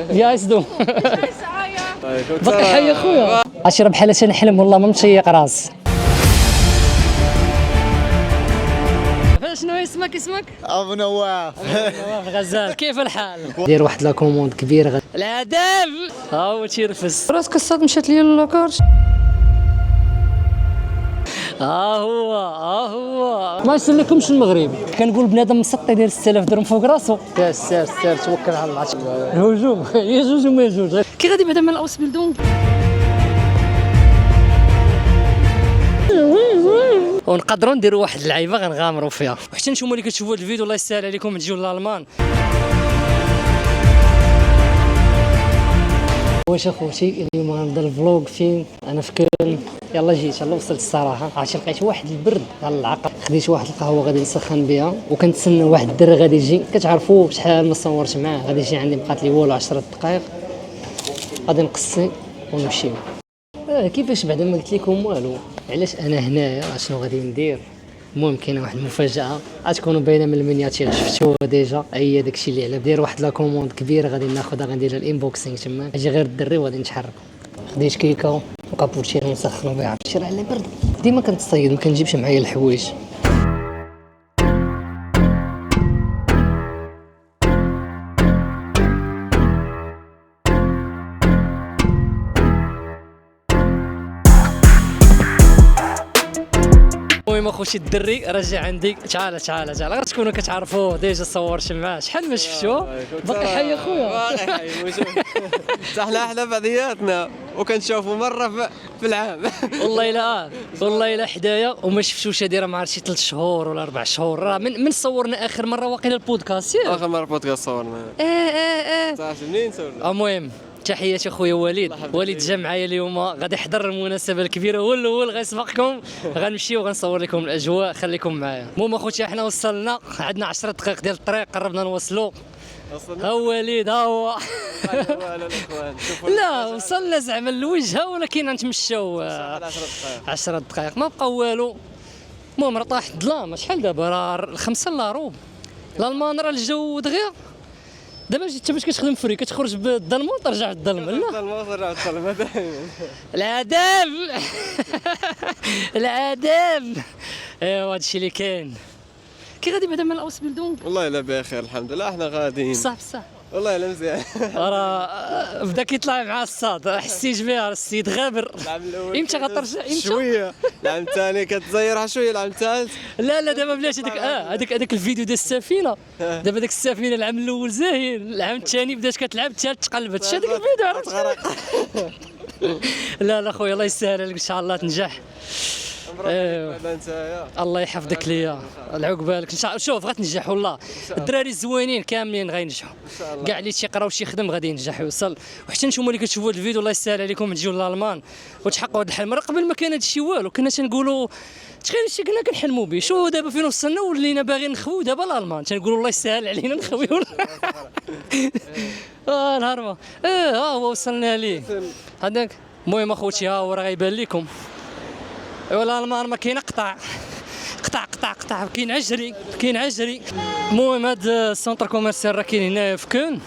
يا اسدو بقى حي اخويا اشرب بحال نحلم والله ما مشيق راس. شنو اسمك؟ ابو نواف. نواف غزال، كيف الحال؟ دير واحد لا كوموند كبير الاداب ها هو تيرفس راسك الصاد مشات ليا لاكارت. هو ما يسلكمش المغرب. كنقول بنادم مسطي يدير 6000 درهم فوق راسو. سير توكل على الله. الهجوم يا جوج وما جوج. كي غادي بعدا من الاوس بلدون ونقدروا نديروا واحد اللعيبه غنغامروا فيها. وحتى نتوما اللي كتشوفوا هذا الفيديو الله يسهل عليكم تجيو لالمان. واش اخوتي اليوم غنبدا الفلوق فين انا في كولن. يلا جيت يلا وصلت الصراحه عرفتي لقيت واحد البرد على العقل. خديت واحد القهوه غادي نسخن بها وكنتسنى واحد الدري غادي يجي. كتعرفوا شحال ما صورت معاه غادي يجي عندي بقات لي والو 10 دقائق غادي نقصي ونمشيو. كيفاش بعدا ما قلت لكم والو علاش انا هنايا شنو غادي ندير. المهم كاينه واحد المفاجاه غتكونوا باينه من المينياتير شفتوها ديجا. هي داكشي اللي على دير واحد لا كوموند كبيره غادي ناخذها غندير الانبوكسينغ تما اجي غير الدري وغادي نتحرك. خديت كيكه وكابوتشينو نسخنوا بها عرفتي راه على برد. ديما كنتصيد ما كنجيبش معايا الحوايج. المهم اخوتي الدري رجع عندي. تعال غتكونوا كتعرفوه ديجا صورت معاه شحال ما شفتوه. باقي حي اخويا باقي حي موجود. احنا بعضياتنا وكنشوفوا مره في العام. والله الا حدايا وما شفتوش هادي راه ما عرفتش 3 شهور ولا 4 شهور. راه من صورنا اخر مره واقيلا البودكاست اخر مره بودكاست صورنا. صافي منين صورنا. المهم تحياتي اخويا وليد جا معايا اليوم غادي يحضر المناسبه الكبيره هو الاول غيسبقكم. غنمشيو وغنصور لكم الاجواء خليكم معايا. المهم اخوتي احنا وصلنا عندنا 10 دقائق ديال الطريق قربنا نوصلوا. ها هو وليد ها هو. لا وصلنا زعما الوجهه ولكن غنتمشاو 10 دقائق ما بقى والو. المهم راه طاح الظلام شحال دابا راه 5 الا ربع. الالمان راه الجو دغيا دابا انت باش كتخدم فري كتخرج بالظلمه وترجع بالظلمه. لا الظلمه وترجع بالظلمه دائما. الاداب ايوا هادشي اللي كاين. كي غادي بعدا من الاوس بلدون. والله الا بخير الحمد لله احنا غاديين بصح والله الا مزيان. راه بدا كيطلع مع الصاد حسيت بها السيد غابر. العام الاول امتى غترجع امتى شويه العام الثاني كتزيرها شويه العام الثالث. لا دابا بلاش هذاك الفيديو ديال السفينه. دابا ديك السفينه العام الاول زاهر العام الثاني بدات كتلعب الثالث تقلبت هذاك الفيديو عرفت. لا خويا الله يسهل عليك ان شاء الله تنجح. الله يحفظك ليا العقبالك ان شاء الله. شوف غتنجح والله. الدراري الزوينين كاملين غينجحوا كاع اللي تيقرا وشي يخدم غادي ينجح يوصل. وحتى نتوما اللي كتشوفوا هذا الفيديو الله يسهل عليكم تجيو لالمان وتحققوا هذا الحلم. راه قبل ما كان هذا الشيء والو كنا تنقولوا تخيل شي كنا كنحلموا به. شو دابا فين وصلنا ولينا باغيين نخويو دابا الالمان تنقولوا الله يسهل علينا نخويو. الهربه ها هو وصلنا ليه هذاك. المهم اخوتي ها هو راه غيبان لكم. ايوا الالمان ما كاين قطع كاين عجري. المهم هذا السونتر كوميرسيال راه كاين هنايا في كون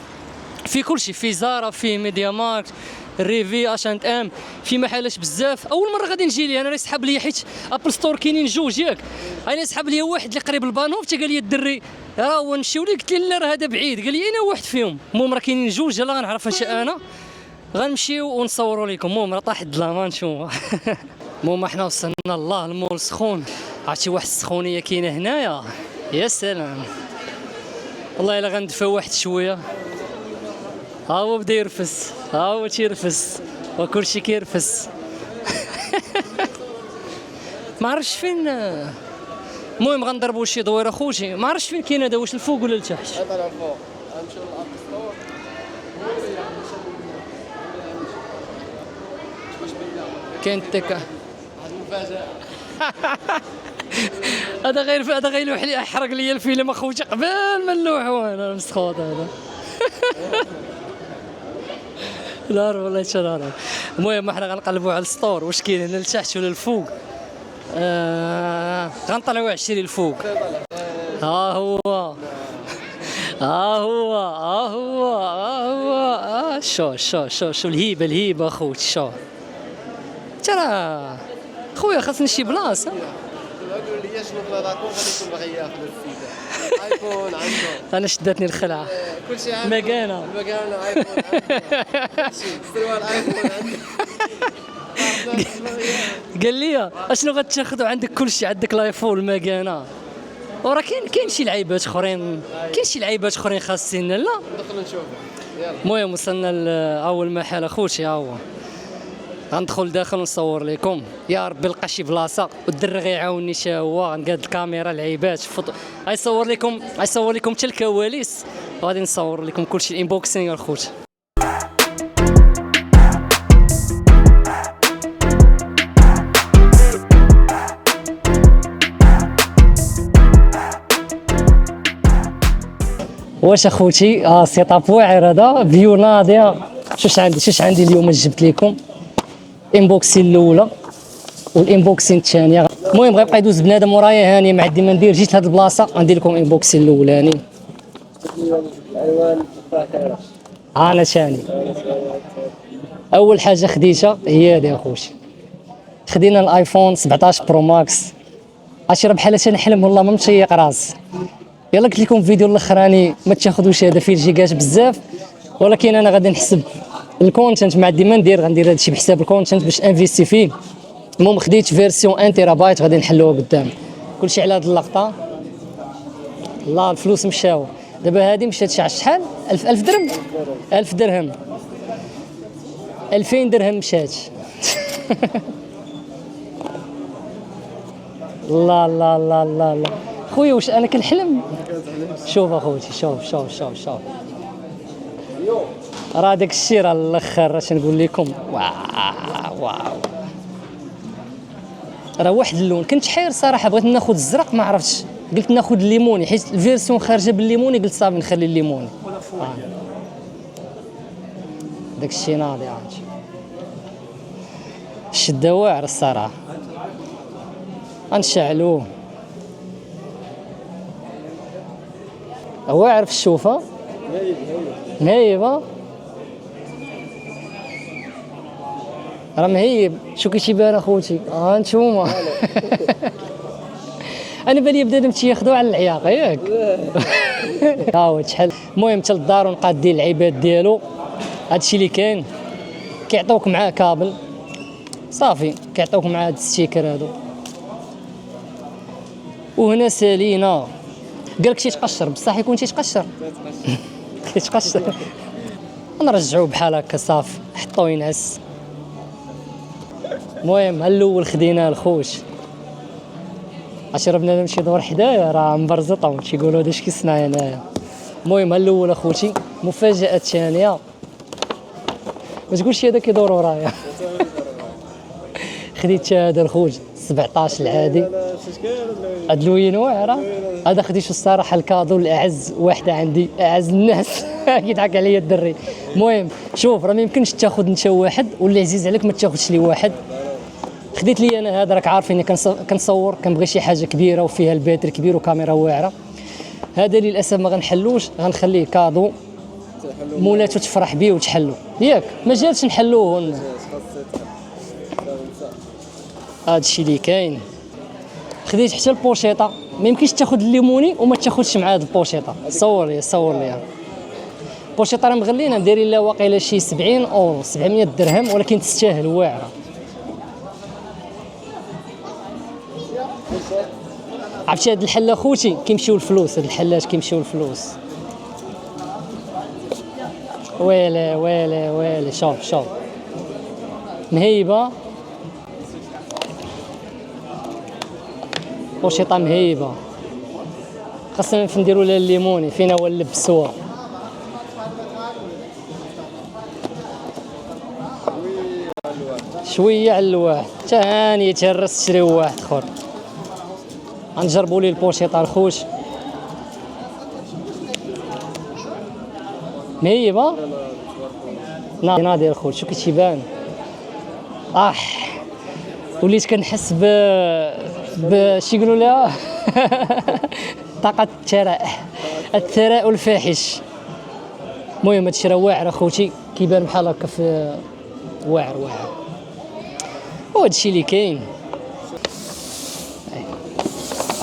في كلشي. في زارا في ميديا ماركت ريفي اشانت ام في محلات بزاف. اول مره غادي نجي لي انا راه يسحب لي حيت ابل ستور كاينين جوج ياك. انا يسحب لي واحد اللي قريب البانوف حتى قال لي الدري راه هو نمشيو ليه. قلت له لا راه هذا بعيد. قال لي انا واحد فيهم. المهم راه كاينين جوج يلاه غنعرف اش انا غنمشيو ونصوروا لكم. المهم راه طاح الظلام نشوفوا. المهم احنا وصلنا الله المول سخون. عرفتي واحد السخونيه كاينه هنايا يا سلام. والله الا غندفى واحد شويه. ها هو بدا يرفس ها هو تيرفس وكلشي كيرفس. ما عرفتش فين. المهم غنضربوا شي دويره اخوتي ما عرفتش فين كاين هذا واش الفوق ولا لتحت. هذا الفوق غنمشيو للاب ستور. كاين التكه واحد المفاجاه. هذا غير يلوح لي احرق لي الفيلم اخوتي قبل ما نلوحو انا مسخوط هذا. لا والله شرارة. المهم احنا غنقلبوا على السطور واش كاين هنا لتحت ولا الفوق. غنطلعوا 20 الفوق. ها هو شو الهيبه اخوتي شو ترى خويا خاصني شي بلاصه قالوا لي شنو في لاكون غادي يكون باغي ياخذ السيده ايفون عنده انا شدتني الخلعه كلشي عنده مكانه ايفون عنده سروال ايفون عنده قال لي اشنو غتاخذ عندك كلشي عندك الايفون المكانه وراه كاين شي لعيبات اخرين خاصين لا ندخلوا نشوفوا يلا المهم وصلنا لاول محل اخوتي ها هو غندخل داخل ونصور لكم يا ربي نلقى شي بلاصه والدري غيعاونني حتى هو غنقاد الكاميرا لعيبات غيصور لكم حتى الكواليس وغادي نصور لكم كلشي الانبوكسينغ الخوت واش اخوتي سيتاب واعر هذا فيو ناضيه شوش عندي اليوم جبت لكم انبوكسين الاولى والانبوكسين الثانيه المهم غيبقى يدوز بنادم ورايا هاني ما عندي ما ندير جيت لهاد البلاصه غندير لكم انبوكسين الاولاني انا ثاني اول حاجه خديتها هي هذه اخوتي خدينا الايفون 17 برو ماكس عشرة بحال انا نحلم والله ما متشيق راسي يلا قلت لكم في الفيديو الاخراني ما تاخذوش هذا فيه الجيجات بزاف ولكن انا غادي نحسب الكونتنت ما عندي ما ندير غندير هذا الشيء بحساب الكونتنت باش انفيستي فيه المهم خديت فيرسيون 1 تيرا بايت غادي نحلوها قدام كلشي على هذه اللقطه الله الفلوس مشاو دابا هذه مشات شحال 1000 درهم 1000 درهم 2000 درهم مشات لا لا لا لا لا خويا واش انا كنحلم شوف اخوتي شوف راه داك الشيء راه الاخر اش نقول لكم واو راه واحد اللون كنت حير صراحه بغيت ناخذ الزرق ما عرفتش قلت ناخذ الليموني حيت الفيرسيون خارجه بالليموني قلت صافي نخلي الليموني داك الشيء ناضي عرفتي الشده واعر الصراحه غنشعلوه واعر في الشوفه مهيبه راه مهيب شو كيبان اخوتي ها نتوما انا بالي بنادم تياخذوه على العياق ياك ها هو شحال المهم حتى للدار ونقادين العباد ديالو هادشي اللي كاين كيعطيوك معاه كابل صافي كيعطيوك معاه هاد الستيكر هادو وهنا سالينا قالك شي تقشر بصح يكون شي تقشر كيتقشر نرجعوه بحال هكا صافي حطوه ينعس المهم الاول خديناه الخوش عشرة بنادم شي دور حدايا راه مبرزطه تيقولوا هذا اش كيصنع هنايا المهم الاول اخوتي مفاجاه ثانيه ما تقولش هذا كيدور ورايا خديت هذا الخوج 17 العادي هاد اللوين واعره هذا خديته الصراحه الكادو الاعز واحده عندي اعز الناس كيضحك عليا الدري المهم شوف راه ما يمكنش تاخذ انت واحد واللي عزيز عليك ما تاخذش لي واحد خديت لي انا هذا راك عارفيني كنصور كنبغي شي حاجه كبيره وفيها الباتري كبير وكاميرا واعره هذا للاسف ما غنحلوش غنخليه كادو مولاتو تفرح بيه وتحلو ياك ما جاتش نحلوه هذا الشيء اللي كاين خديت حتى البوشيطه ما يمكنش تاخذ الليموني وما تاخذش مع هذه البوشيطه صور لي البوشيطه راه مغلينا دايرين لها واقيلا شي 70 اورو 700 درهم ولكن تستاهل واعره عرفتي هاد الحله خوتي كيمشيو الفلوس هاد الحلات كيمشيو الفلوس ويلي شوف مهيبه بوشيطه مهيبه خاصنا نديروا لها الليموني فينا هو اللبسوا شويه على الواحد ثاني تهرس تشري واحد اخر غنجربوا لي البوشيطه الخوش مهيبه ناضي الخوش شو كتبان وليت كنحس شي يقولوا لها طاقه الثراء الفاحش المهم هادشي راه واعر اخوتي كيبان بحال هكا في واعر وهذا الشيء اللي كاين.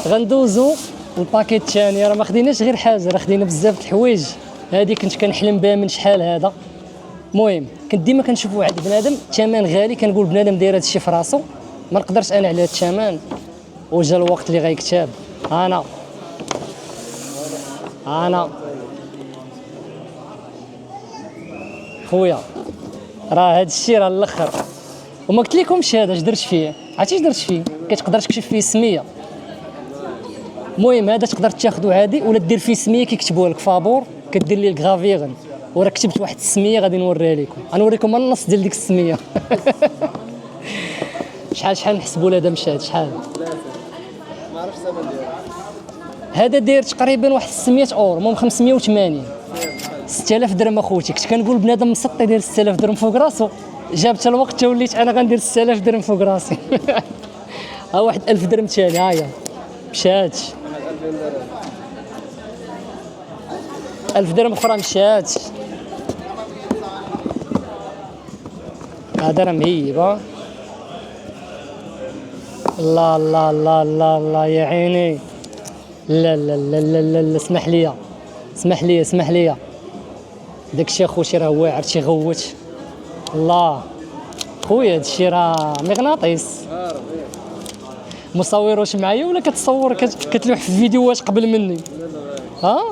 غندوزو الباكيت الثاني، راه ما خديناش غير حاجه، راه خدينا بزاف د الحوايج. هذه كنت كنحلم بها من شحال هذا. المهم كنت ديما كنشوف واحد بنادم الثمن غالي، كنقول بنادم داير هذا الشيء في راسو، ما نقدرش انا على هذا الثمن. وجا الوقت اللي غيكتب انا خويا راه هذا الشيء راه الاخر. وما قلت لكمش هذا اش درت فيه، عرفتي اش درت فيه؟ كتقدر تكشف فيه السميه. المهم هذا تقدر تاخذو عادي ولا دير فيه سميه كيكتبوها لك فابور، كدير ليه الكرافيغن. وراه كتبت واحد السميه غادي نوريها لكم، غنوريكم النص ديال ديك السميه. شحال نحسبوا هذا مشى شحال؟ ما عرفتش الثمن ديالو. هذا داير تقريبا واحد 600 اورو، المهم 580. 6000 درهم اخوتي. كنت كنقول بنادم مسطي داير 6000 درهم فوق راسو، جابت الوقت وليت انا غندير 6000 درهم فوق راسي. ها واحد 1000 درهم ثاني، ها هي مشات. 1000 درهم اخرى مشات. هذا راه مهيب. الله الله الله الله الله يا عيني. لا لا لا لا لا اسمح لي داك الشيء اخوتي راه واعر تيغوت. الله خويا هذا الشيء راه مغناطيس. مصور واش معايا ولا كتصور كتلوح في فيديوهات قبل مني؟ ها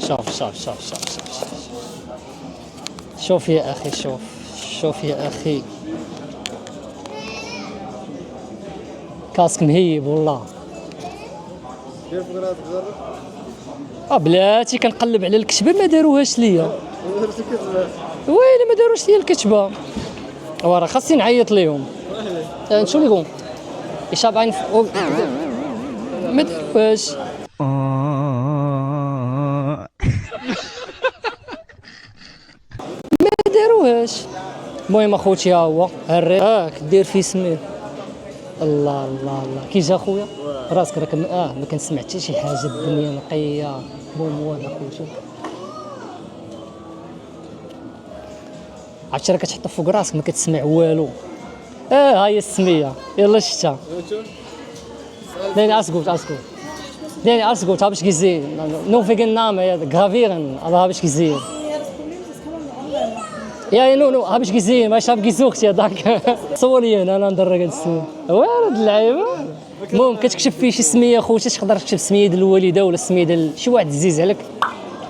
شوف يا اخي، شوف يا اخي، كاسك مهيب والله. كيف بغينا تجرب؟ بلاتي كنقلب على الكتبه ما داروهاش ليا. درتي كتبه؟ ويلي ما داروش ليا الكتبه. راه خاصني نعيط ليهم. نشوف لكم يشابعين ما داروهاش. ما داروهاش. المهم اخوتي ها هو الريق دير فيه سميه. الله الله الله كي جا خويا راسك راك ما كنسمع حتى شي حاجه، الدنيا نقيه بوموال اخوتي. عرفتي راه كتحط فوق راسك ما كتسمع والو. ها هي السميه يلا شتا داني اسكوت هابش gesehen nur wegen Name gravieren aber habe ich gesehen. Ja, no, habe ich gesehen, ich habe gesucht, ja, danke. صوري انا ندرك هاد السميه وارد اللعيبه. المهم كتكتب فيه شي سميه خوتي، تقدر تكتب سميه ديال الوالده ولا سميه ديال شي واحد عزيز عليك.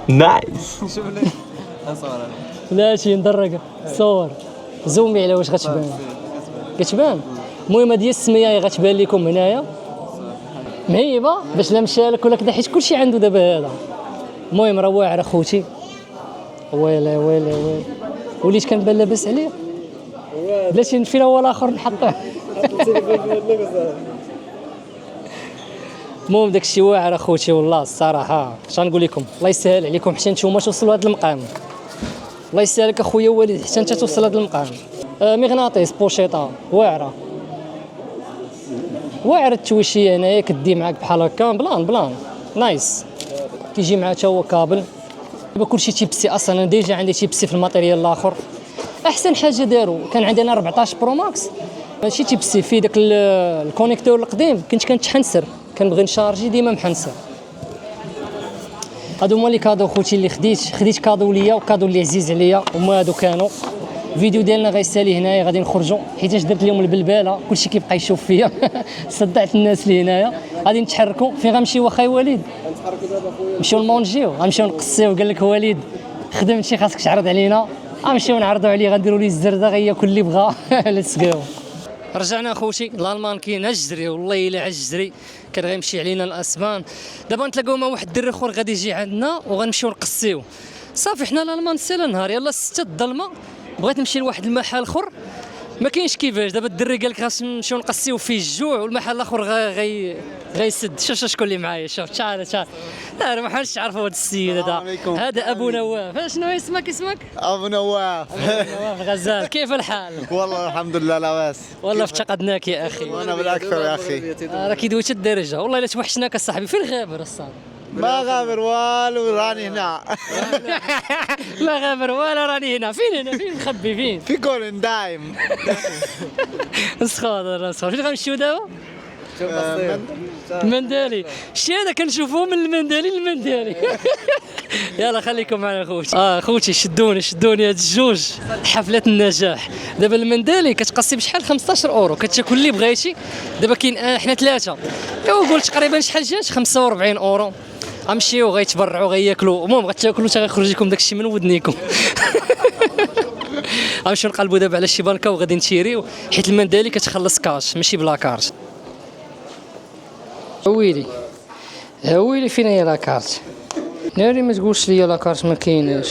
نايس. شوف لي اصور لا شي ندرك صور زومي على واش غتبان. كتبان. المهم هذه السميه غتبان لكم هنايا مهيبه باش لا مشالك ولا كذا، حيت كلشي عنده دابا هذا. المهم راه واعر اخوتي. ويلي وليت كنبان لاباس عليه بلاتي نفينا هو الاخر نحطه. المهم داك الشيء واعر اخوتي والله الصراحه. اش غنقول لكم، الله يسهل عليكم حتى نتوما توصلوا لهذا المقام. الله يسهلك اخويا وليد حتى انت توصل لهذا المقام. مغناطيس بوشيطه واعره التويشيه هنايا كدي معاك بحال هكا بلان نايس. كيجي معاه حتى هو كابل. دابا كلشي تيبسي اصلا. انا ديجا عندي تيبسي في الماتيريال الاخر. احسن حاجه داروا كان عندي انا 14 برو ماكس ماشي تيبسي فيه داك الكونيكتور القديم، كنت كنتحنسر كنبغي نشارجي ديما محنسر. هادو هما لي كادو خوتي اللي خديت كادو ليا وكادو اللي عزيز عليا، هما هادو كانوا. الفيديو ديالنا غيسالي هنايا غادي نخرجوا حيتاش درت لهم البلباله كلشي كيبقى يشوف فيا. صدعت الناس اللي هنايا. غادي نتحركوا فين غنمشيو اخاي وليد؟ نتحركوا دابا خويا نمشيو نمونجيو، غنمشيو نقصيو. قال لك وليد خدمتي خاصك تعرض علينا. غنمشيو نعرضوا عليه غنديروا ليه الزرده غياكل اللي بغا. ليتس جو. رجعنا خوتي الالمان كاين الجزري والله الا عالجزري كان غيمشي علينا الاسبان. دابا نتلاقاو مع واحد الدري اخر غادي يجي عندنا وغنمشيو نقصيو صافي. حنا الالمان سالا نهار يلا 6 الظلمه بغيت نمشي لواحد المحل اخر ما كاينش كيفاش. دابا الدري قال لك خاص نمشيو نقصيو فيه الجوع والمحل الاخر غيسد. شوف شكون اللي معايا، شوف تعال لا ما حاولش تعرفوا هذا السيد هذا ابو نواف. شنو اسمك؟ ابو نواف. نواف غزال. كيف الحال؟ والله الحمد لله لاباس. والله افتقدناك يا اخي. وانا بالاكثر يا اخي. راه كيدويت الدرجه والله الا توحشناك اصاحبي. فين غابر الصاد؟ ما غامر والو راني هنا. ما غامر ولا راني هنا. فين هنا؟ فين مخبي فين؟ في كولن دايم. نسخوض فين غنمشيو دابا؟ المندالي. الشيء هذا كنشوفوه من المندالي للمندالي. يلا خليكم معنا خوتي. خوتي شدوني هاد الجوج حفلة النجاح. دابا المندالي كتقسي بشحال 15 اورو كتاكل اللي بغيتي. دابا كاين حنا ثلاثة ايوا قول تقريبا شحال جات 45 اورو. غنمشيو غيتبرعوا غياكلوا المهم غتاكلوا حتى غيخرج لكم داكشي من ودنيكم. غنمشيو نقلبوا دابا على شي بنكه وغادي نتيريو حيت المندالي كتخلص كاش ماشي بلا كارت. هويلي فين هي لاكارت؟ ناري ما تقولش لي لاكارت ما كايناش.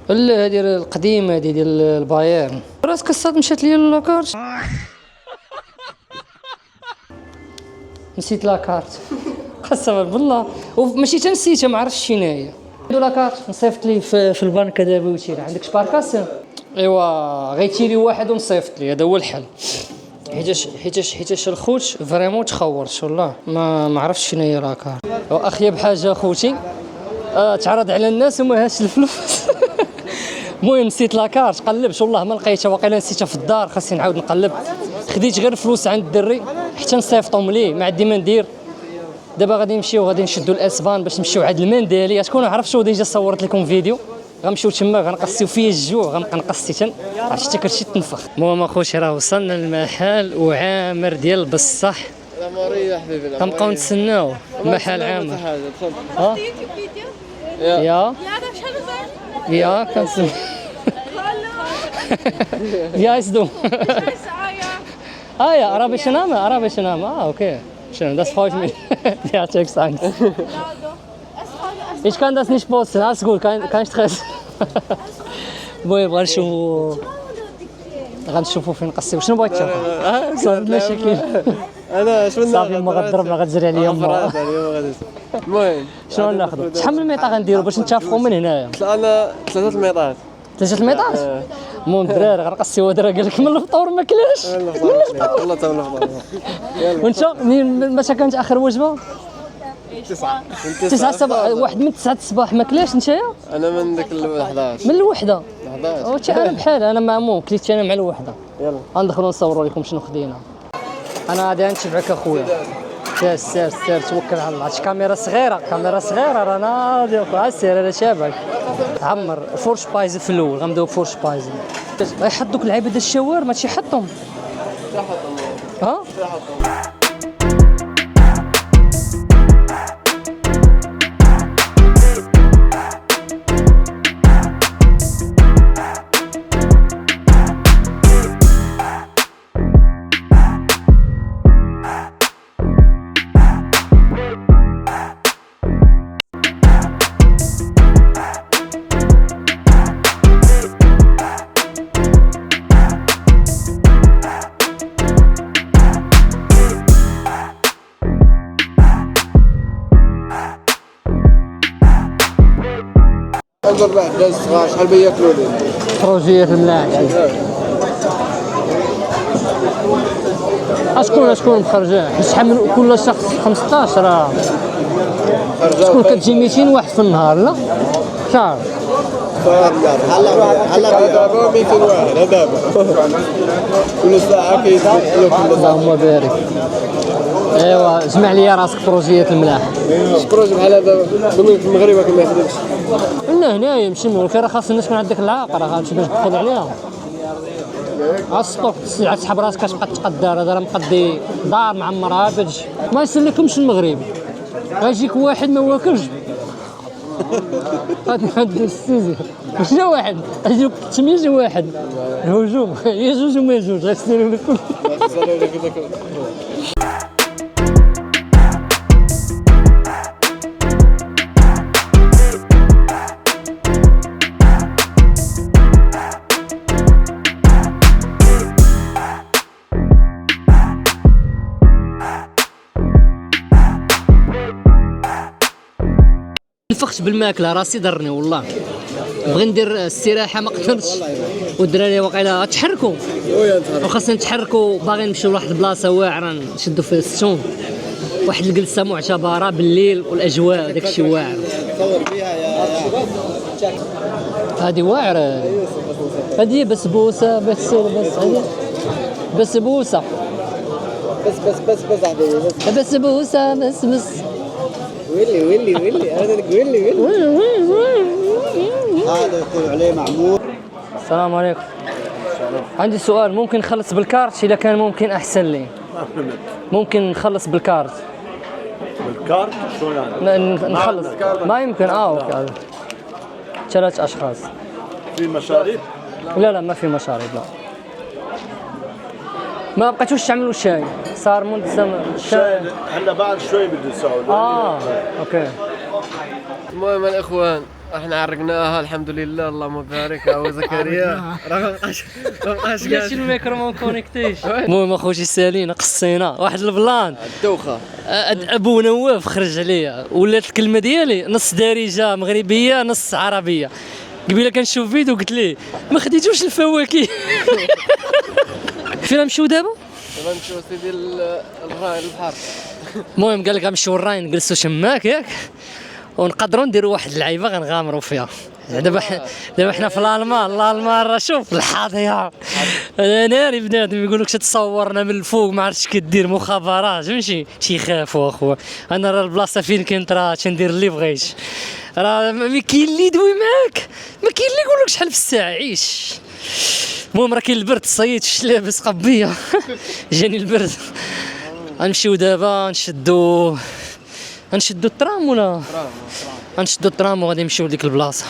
لا هذه القديمه هذه ديال البايرن راسك الصاد مشات لي لاكارت. نسيت لاكارت قسما بالله وماشي تنسيتها ما عرفتش فين هي. لاكارت نصيفط لي في البنكه دابا وتيري عندك سباركاس. ايوا غيتيري واحد ونصيفط لي هذا هو الحل. حيتاش الخوت فريمون تخورت والله ما عرفتش شنو هي لاكارت. واخيب حاجه خوتي تعرض على الناس وما هاش الفلوس. المهم نسيت لاكارت قلبت والله ما لقيتها واقيلا نسيتها في الدار خاصني نعاود نقلب. خديت غير الفلوس عند الدري حتى نصيفطهم ليه ما عندي ما ندير. دابا غادي نمشيو غادي نشدوا الاسبان باش نمشيو عند المندالي. تكونوا عرفتوا ديجا صورت لكم فيديو. غنمشيو تما غنقصيو فيه الجوع غنبقى نقصي تن عرفتي حتى كلشي تنفخ. المهم اخوتي راه وصلنا للمحل وعامر ديال البصح. لا مريح حبيبي. غنبقاو نتسناو المحل عامر. يا كنسمع. يا اسدو. يا عربي نام. اوكي. Schön, das freut mich. Ja, thanks. Ich kann das nicht posten, alles gut, kein Stress. المهم غنشوفوا فين نقصيو. شنو بغيت تشوف؟ صافي مشاكل. انا شنو صافي ما غضرب ما غتجري عليا ما. المهم شنو ناخذ؟ شحال من الميطا غنديروا باش نتفقوا من هنايا؟ انا 3 الميطات. 3 الميطات؟ المهم الدراري غنقصيو هذا قال لك من الفطور ما كلاش. والله تا من الفطور. وانت متى كانت اخر وجبه؟ 9 الصباح. واحد من 9 الصباح ما كلاش نتايا؟ انا من ديك 11. من الوحده. 11. انا بحال انا مع مو كليت انا مع الوحده. يلا غندخلوا نصوروا لكم شنو خدينا. انا غادي نتبعك اخويا. سير توكل على الله. كاميرا صغيره رانا ديالك. سير انا شابك عمر. فورش بايز في الاول غنبداو بفورش بايز. غيحطوك اللعيبه ديال الشاورما تيحطهم. ها انظر بعد داز صغار شحال بياكلوا لي. بروجيات الملاعب. شكون مخرجاه؟ شحال من كل شخص 15 راه شكون كتجي 200 واحد في النهار لا؟ شهر. هلا دابا 200 واحد دابا. كل ساعه كيدخلوا كل ساعه. اللهم بارك. ايوا جمع لي راسك بروجيات الملاح. بروجي بحال هذا في المغرب كما يخدمش. لا هنايا ماشي راه خاص الناس تكون عندك العاقه راه غتمشي باش تدخل عليها. السطوك السلعه تسحب راسك كتبقى تقدر. هذا راه مقضي دار معمرها باش ما يسلكمش المغرب. غيجيك واحد ما واكلش غادي السيزي شنو واحد غيجيوك 8 واحد الهجوم يا جوج وما جوج غيسالوا لك كل. نفخت بالماكله راسي ضرني والله. بغي ندير استراحه ما قدرتش والدراري واقيلا تحركوا وخاصنا نتحركوا باغيين نمشيو لواحد البلاصه واعره نشدوا فيها السون واحد الجلسه معتبره بالليل والاجواء داك الشيء واعر. تصور فيها يا هذه واعره، هذه بسبوسه بس هذه بسبوسه بس عادي بسبوسه بس ويلي هذا ويلي هذا يقول عليه معمول. السلام عليكم. عندي سؤال، ممكن نخلص بالكارت؟ إذا كان ممكن أحسن لي. ممكن نخلص بالكارت؟ بالكارت شو يعني؟ نخلص ما يمكن. أوكي. 3 أشخاص. في مشاريب؟ لا ما في مشاريب، لا. ما بقيتوش تعملوا شاي، صار ملزم الشاي هلا بعد شوي بده يساوي. اوكي. المهم الاخوان احنا عرقناها الحمد لله، اللهم بارك. ابو زكريا رقم ليش الميكرو ما كونيكتيش؟ المهم اخوتي سالينا قصينا واحد البلان الدوخه. ابو نواف خرج عليا، ولات الكلمه ديالي نص دارجه مغربيه نص عربيه. قبيله كنشوف فيديو قلت ليه ما خديتوش الفواكه. فين نمشيو دابا؟ نمشيو سيدي الراين البحر. المهم قال لك غنمشيو الراين نجلسوا تماك ياك، ونقدروا نديروا واحد اللعيبه غنغامروا فيها. دابا حنا في الالمان راه شوف الحاضيه ناري بنادم يقول لك تصورنا من الفوق ما عرفتش كدير مخابرات ماشي تيخافوا اخويا. انا راه البلاصه فين كنت راه تندير اللي بغيت، راه ما كاين اللي يدوي معاك، ما كاين اللي يقول لك شحال في الساعه عيش. المهم راه كاين البرد صيد شش لابس قبيه. جاني البرد. غنمشيو دابا نشدو الترام ولا غنشدو الترام وغادي نمشيو لديك البلاصه.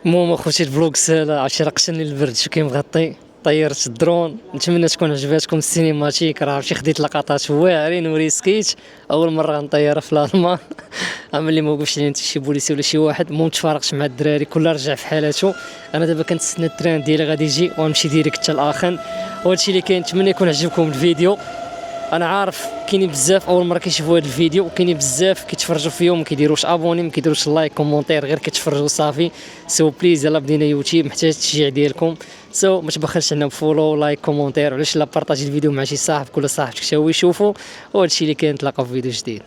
المهم اخوتي الفلوق سالا عرفتي راه قشني البرد شو كاين مغطي طيرت الدرون. نتمنى تكون عجباتكم السينماتيك، راه ماشي خديت لقطات واعرين وريسكيت، اول مره غنطير في الالمان. عمل لي ما وقفش لي انت شي بوليسي ولا شي واحد، ما متفارقش مع الدراري، كل رجع في حالته. انا دابا كنتسنى التران ديالي غادي يجي ونمشي ديريكت حتى الاخر، وهادشي اللي كاين. نتمنى يكون عجبكم الفيديو. انا عارف كاينين بزاف اول مره كيشوفوا هذا الفيديو، وكاينين بزاف كيتفرجوا فيه وما كيديروش ابوني، ما كيديروش لايك كومونتير، غير كيتفرجوا صافي. سو بليز يلا بدينا يوتيوب، محتاج التشجيع ديالكم. سو ما تبخلش لنا بفولو لايك كومونتير، علاش لا بارطاجي الفيديو مع شي صاحب، كل صاحبك حتى هو يشوفو. وهادشي اللي كاين، نتلاقاو في فيديو جديد.